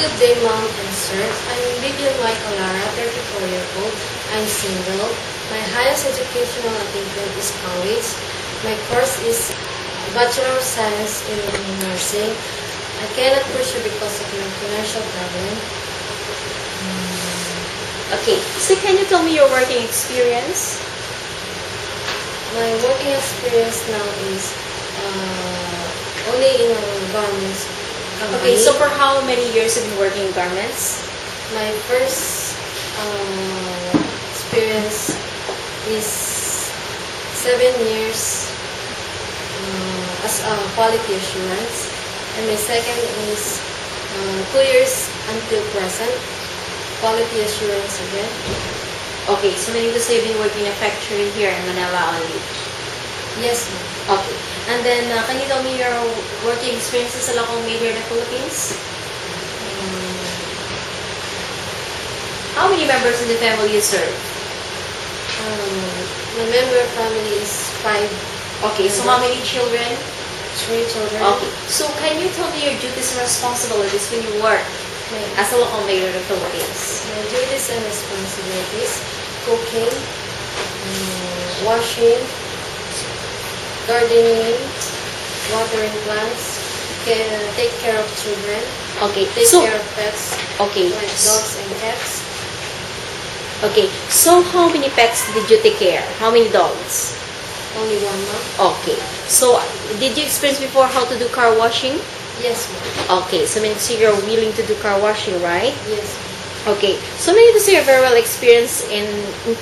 Good day, mom and sir. I'm Vivian Michael Lara, 34 years old. I'm single. My highest educational attainment is college. My course is Bachelor of Science in Nursing. I cannot pursue because of my financial problem. Okay, so can you tell me your working experience? My working experience now is only in a garments company. Okay, so for how many years have you been working in garments? My first experience is 7 years as a quality assurance, and my second is 2 years until present, quality assurance again. Okay, so meaning to say you've been working in a factory here in Manila only? Yes, ma'am. Okay, and then can you tell me your working experiences along made here in the Philippines? How many members in the family you serve? My member family is 5. Okay, so how many children? 3 children. Okay, so can you tell me your duties and responsibilities when you work as a local mayor in the Philippines? My duties and responsibilities: cooking, washing, gardening, watering plants, take care of children, Okay, take so care of pets, okay, like dogs and cats. okay. So how many pets did you take care? How many dogs? Only 1 month. Okay. So did you experience before how to do car washing? Yes, ma'am. Okay. So meaning to say you're willing to do car washing, right? Yes, ma'am. Okay. So meaning to say you're very well experienced in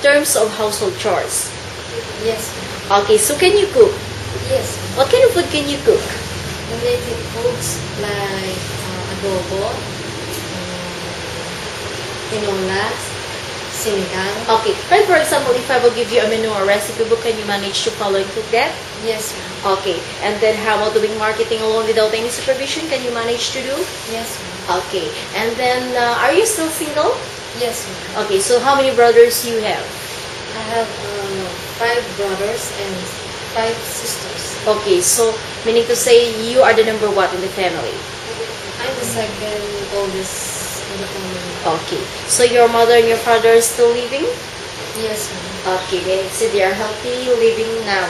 terms of household chores. Yes, ma'am. Okay. So can you cook? Yes, ma'am. What kind of food can you cook? The native foods like adobo, tinola, sinigang. Okay. Right. For example, if I will give you a menu or recipe book, can you manage to follow and cook that? Yes, ma'am. Okay. And then how about doing marketing alone without any supervision? Can you manage to do? Yes, ma'am. Okay. And then are you still single? Yes, ma'am. Okay. So how many brothers you have? I have 5 brothers and 5 sisters. Okay. So meaning to say you are the number one in the family. I'm the second oldest in the family. Okay. So your mother and your father are still living? Yes, ma'am. Okay. Meaning to say they are healthy living now.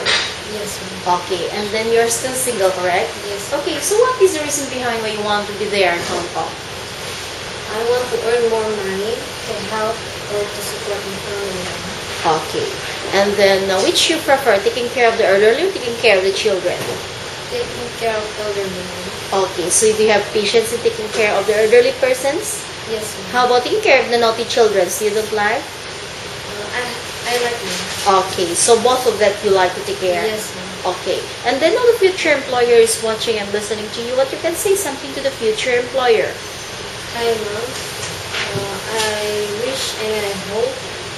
Yes, ma'am. Okay. And then you're still single, correct? Yes. Okay. So what is the reason behind why you want to be there in Hong Kong? I want to earn more money to help or to support my family. Okay. And then which you prefer, taking care of the elderly or taking care of the children? Taking care of elderly. Okay. So do you have patience in taking care of the elderly persons? Yes, ma'am. How about taking care of the naughty children? So you don't like? I like them. Okay. So both of that you like to take care? Yes, ma'am. Okay. And then all the future employers watching and listening to you, what you can say something to the future employer? Hi, ma'am. I wish and I hope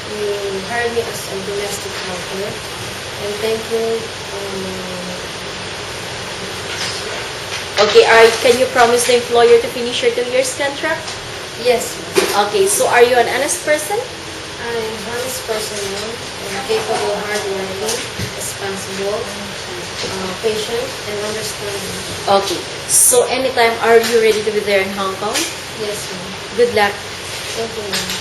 you hire me as a domestic helper. And thank you. Okay, can you promise the employer to finish your 2 years contract? Yes, ma'am. Okay, so are you an honest person? I'm an honest person, ma'am. I'm capable, hardworking, responsible, patient, and understanding. Okay, so anytime are you ready to be there in Hong Kong? Yes, ma'am. Good luck. Thank you, ma'am.